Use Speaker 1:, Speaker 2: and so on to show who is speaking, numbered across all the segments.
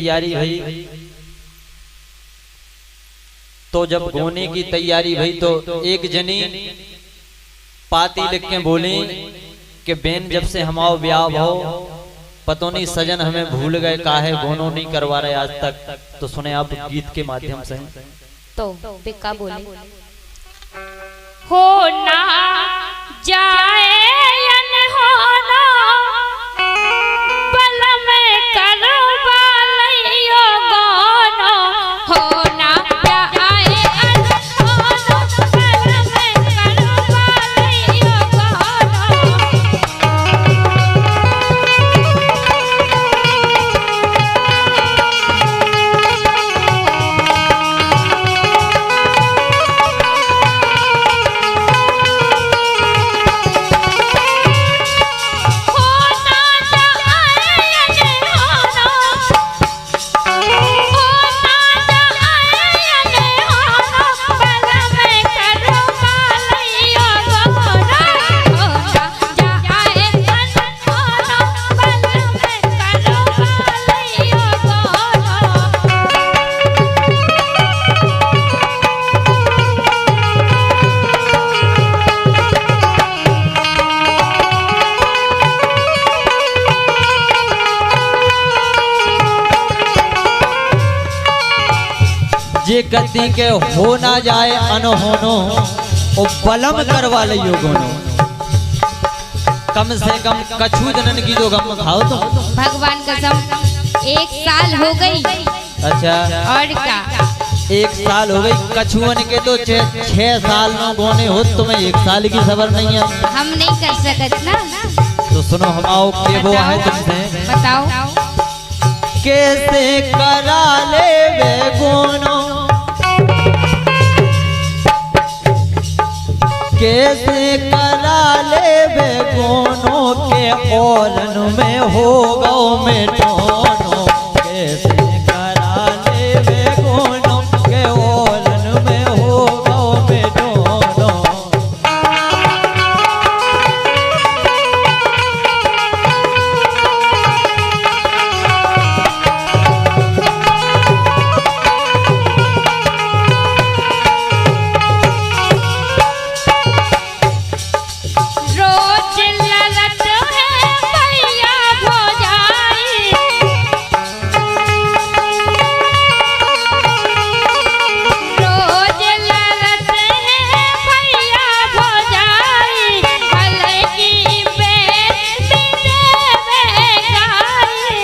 Speaker 1: तैयारी भई तो जब गोने की तैयारी भई तो एक जनी पाती लिख के बोली कि बेन जब से हमारा ब्याह हो पतो नहीं सजन हमें भूल गए काहे गोनो नहीं करवा रहे आज तक। तो सुने आप गीत के माध्यम से।
Speaker 2: तो बिक्का बोले हो ना जाए अनहोना बल में करवा लियो गाना हो ना जाए अनहोना बल में करवा लियो गाना।
Speaker 1: जे गति के हो ना जाए अनहोनो ओ बलम करवा लियो गोनो। कम से कम कछु जनन की जो गम खाओ तुम।
Speaker 2: भगवान कसम 1 साल हो गई।
Speaker 1: अच्छा
Speaker 2: और क्या
Speaker 1: 1 साल हो गई कछुअन के तो 6 साल में गोने हो तुम्हें 1 साल की खबर नहीं है।
Speaker 2: हम नहीं कर सकत ना।
Speaker 1: तो सुनो हम आओ के वो है तुमसे।
Speaker 2: बताओ
Speaker 1: कैसे करा ले वे गोनो कैसे करा ले वे गोनो के ओलन में हो गो में टोनो। कैसे करा ले वे गोनो के ओलन में हो गो में टोनो।
Speaker 2: रोज ललत है भैया भौजाई रोज ललत है भैया भौजाई भले की बेटी देवे गाई।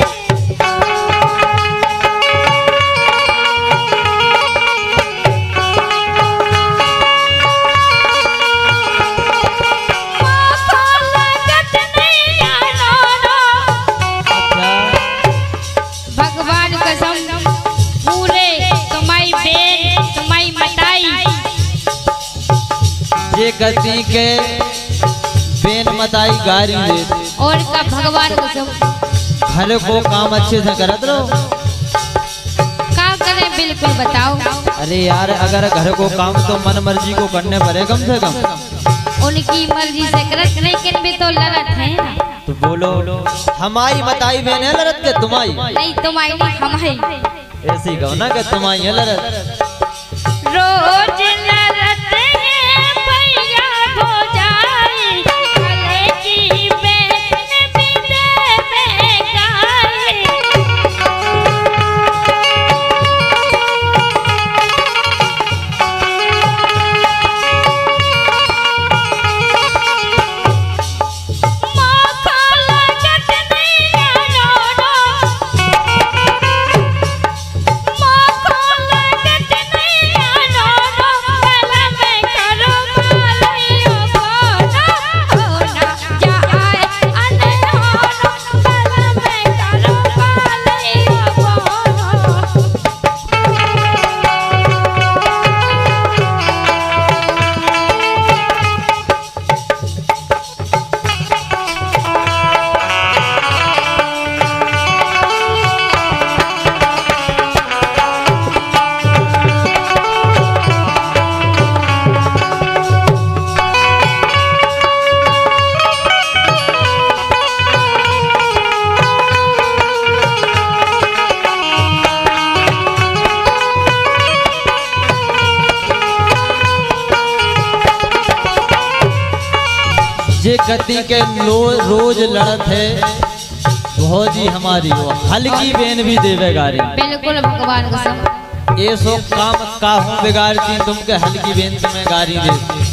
Speaker 2: भगवान कसम पूरे तुम्हारी बेन तुम्हारी मताई
Speaker 1: ये गति के बेन मताई गारी दे
Speaker 2: और का भगवान कसम
Speaker 1: घर को काम अच्छे से करत रहो।
Speaker 2: का करें बिल्कुल बताओ।
Speaker 1: अरे यार अगर घर को काम तो मन मर्जी को करने पड़े कम से कम।
Speaker 2: उनकी मर्जी से करत लेकिन भी तो लड़त है ना।
Speaker 1: तो बोलो हमारी मताई बहन है लड़त के तुम्हारी
Speaker 2: नहीं तुम्हारी नहीं हमारी।
Speaker 1: ऐसी कहो ना कि तुम्हारी है लड़त।
Speaker 2: रोज लड़त है भैया भौजाई भले की बेन भी देवे गाई।
Speaker 1: जे गति के रोज लड़त है भौजी हमारी वो हल्की बेन भी देवे गारी।
Speaker 2: बिल्कुल भगवान कसम।
Speaker 1: ये सो काम काहू बिगाड़ती तुमके हल्की बेन तुम्हें गारी देती।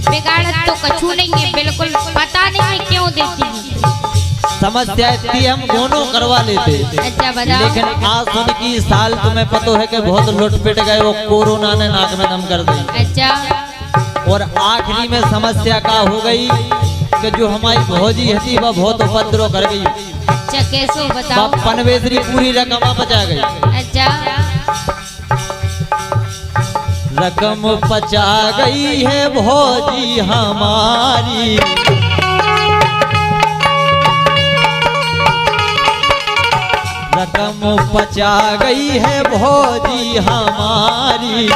Speaker 2: बिगाड़त तो कछु नहीं है, बिल्कुल पता नहीं है क्यों देती है।
Speaker 1: समस्या इतनी हम दोनों करवा लेते।
Speaker 2: अच्छा बताओ।
Speaker 1: लेकिन आज सुन की साल तुम्हें पता है कि बहुत लुट पिट गए, वो कोरोना ने नाक में दम कर दी।
Speaker 2: अच्छा।
Speaker 1: और आखिरी में समस्या का हो गई कि जो हमारी भौजी थी वह बहुत उपद्रव कर गई।
Speaker 2: अच्छा कैसे बताओ।
Speaker 1: पनवेसरी पूरी रकम बचा गई।
Speaker 2: अच्छा।
Speaker 1: रकम बचा गई है भौजी हमारी, रकम बचा गई है भौजी हमारी।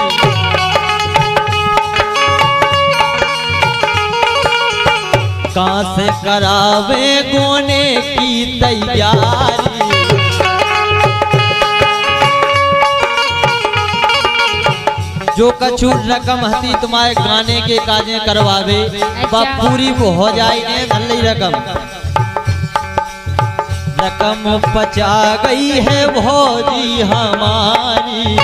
Speaker 1: कहाँ से करावे गोने की तैयारी, जो कछु रकम हती तुम्हारे गाने के काजें करवावे वह पूरी वो हो जाए भले रकम। रकम बचा गई है भौजी हमारी,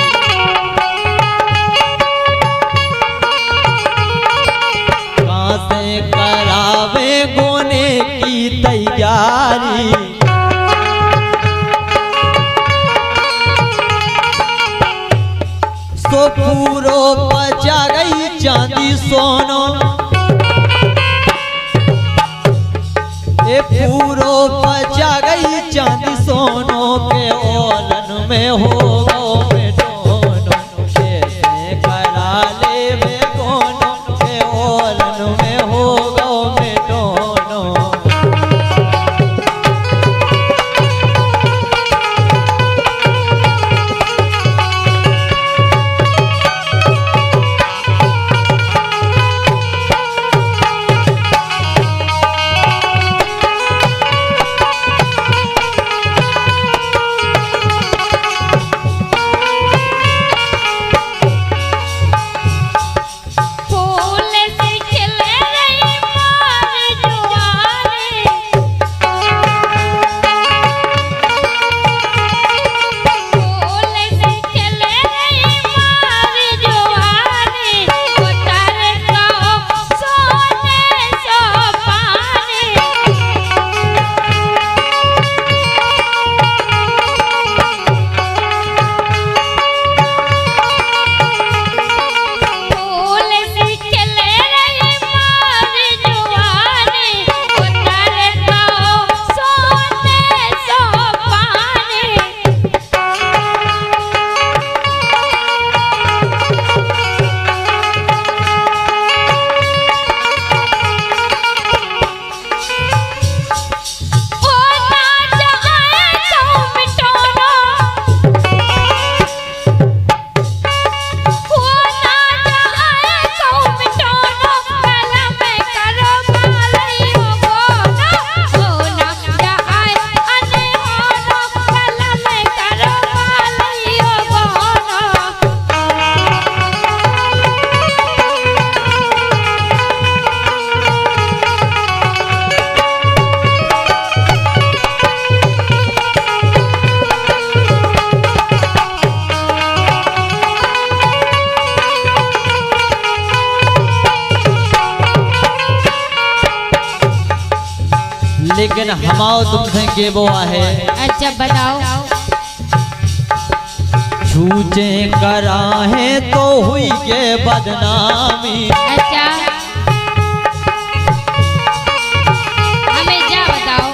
Speaker 1: कहाँ से करावे गोने की तैयारी। सो पूरो बचा गई चांदी सोनो, ए पूरो बचा गई चांदी सोनो के ओलन में हो गो दोनों। कैसे करा ले वे दोनों के ओलन में हो गो दोनों। लेकिन हमाओ तुमसे के वो है।
Speaker 2: अच्छा बताओ।
Speaker 1: छूचे करा है तो हुई के बदनामी।
Speaker 2: अच्छा हमें क्या बताओ,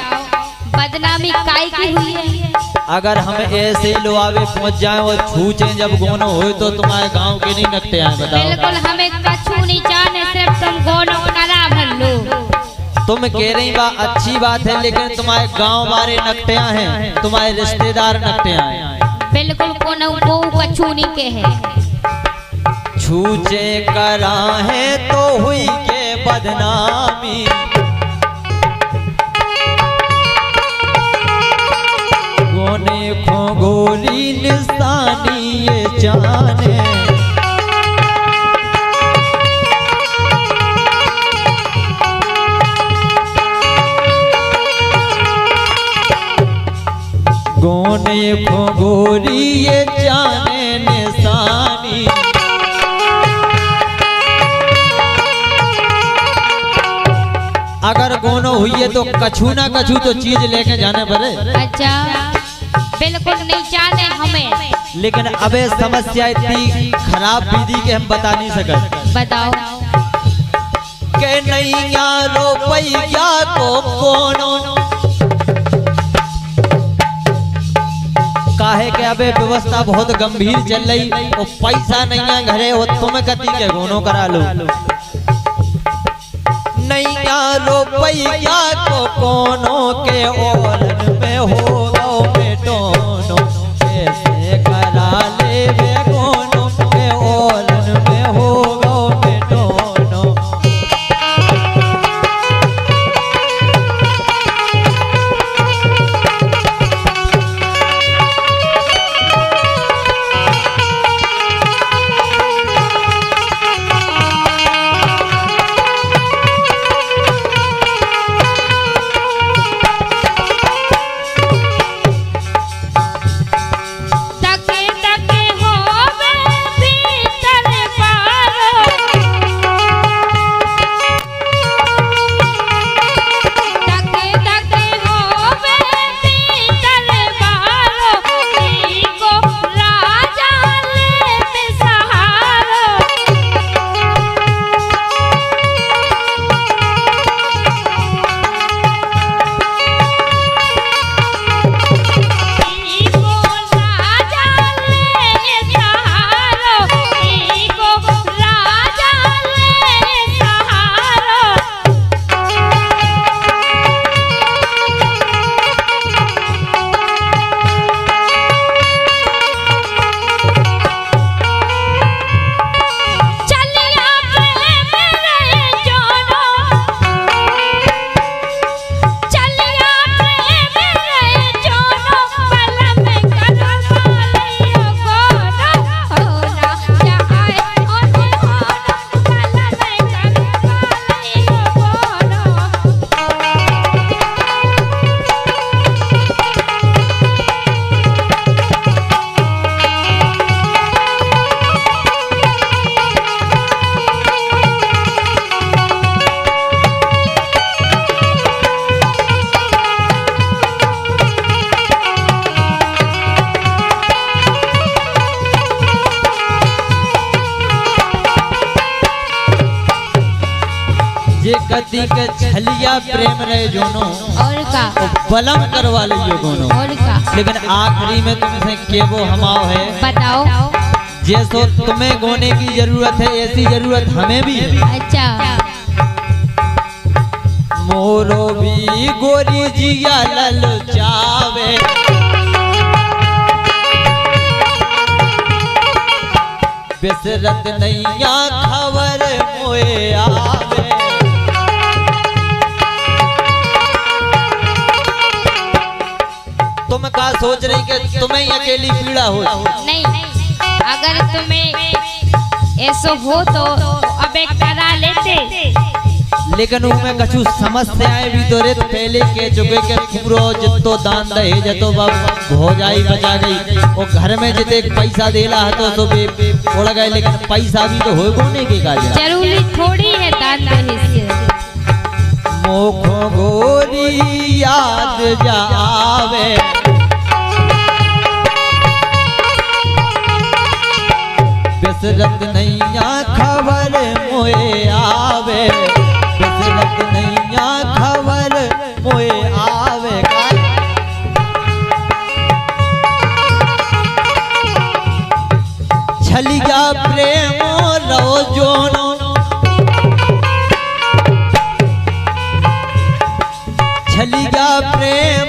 Speaker 2: बदनामी काय की हुई है?
Speaker 1: अगर हम ऐसे ही लोआवे पहुंच जाएं और छूचे जब गोनो हो तो तुम्हारे गांव के नहीं नकटे आए बताओ।
Speaker 2: बिल्कुल हमें कछु नहीं जाने, सिर्फ तुम गोनो करा भल्लो।
Speaker 1: तुम कह रही बा अच्छी बात है, लेकिन तुम्हारे गांव वाले नकटिया हैं, तुम्हारे रिश्तेदार नकटिया हैं।
Speaker 2: बिल्कुल कोनो वो कछु नहीं के है।
Speaker 1: छूचे करा है तो हुई के बदनामी। गोने खो गोली निशानी ये जाने। में खो गोरी ये जाने निशानी। अगर गोनो हुई है तो कछु ना कछु तो चीज लेके जाने पड़े।
Speaker 2: अच्छा बिल्कुल नहीं जाने हमें,
Speaker 1: लेकिन अबे समस्या इतनी खराब विधि के हम बता नहीं सकते।
Speaker 2: बताओ
Speaker 1: के नैया रुपया को कोनो काहे के अबे व्यवस्था बहुत गंभीर चल रही और पैसा नैया घरे हो तुम्हें कती के गोनो करा लो। नैया रुपया को कोनो के ओलन में हो गो बेटोनो कैसे करा ले वे कोनो के ओलन में हो गो बेटोनो। जे कति के छलिया प्रेम रहे जोनो
Speaker 2: और का
Speaker 1: बलम करवा लियो गोनो।
Speaker 2: और का
Speaker 1: लेकिन आखिरी में तुमसे केवो हमाओ है।
Speaker 2: बताओ
Speaker 1: जैसो तुम्हें गोने की जरूरत है ऐसी जरूरत हमें भी है।
Speaker 2: अच्छा
Speaker 1: मोरो भी गोरी जिया ललचावे बिसरत नैया खबर मोए आवे। तुम का सोच रही कि तुम्हें अकेली पीड़ा हो?
Speaker 2: नहीं अगर तुम्हें ऐसा हो तो अबे करा लेते।
Speaker 1: लेकिन उनमें कछु समस्याएं भी तो रे पहले के चुके के पूरो जितो दान दे जतो बाप हो जाई बचा गई वो घर में जिते पैसा देला है तो बे उड़ गए। लेकिन पैसा भी तो हो कोने के काज
Speaker 2: जरूरी थोड़ी है दान देने से।
Speaker 1: मोखो गोरी याद जावे बिसरत नैया खबर मोए आवे बिसरत नैया खबर मोए आवे। छलिया प्रेम रो जोनो छलिया प्रेम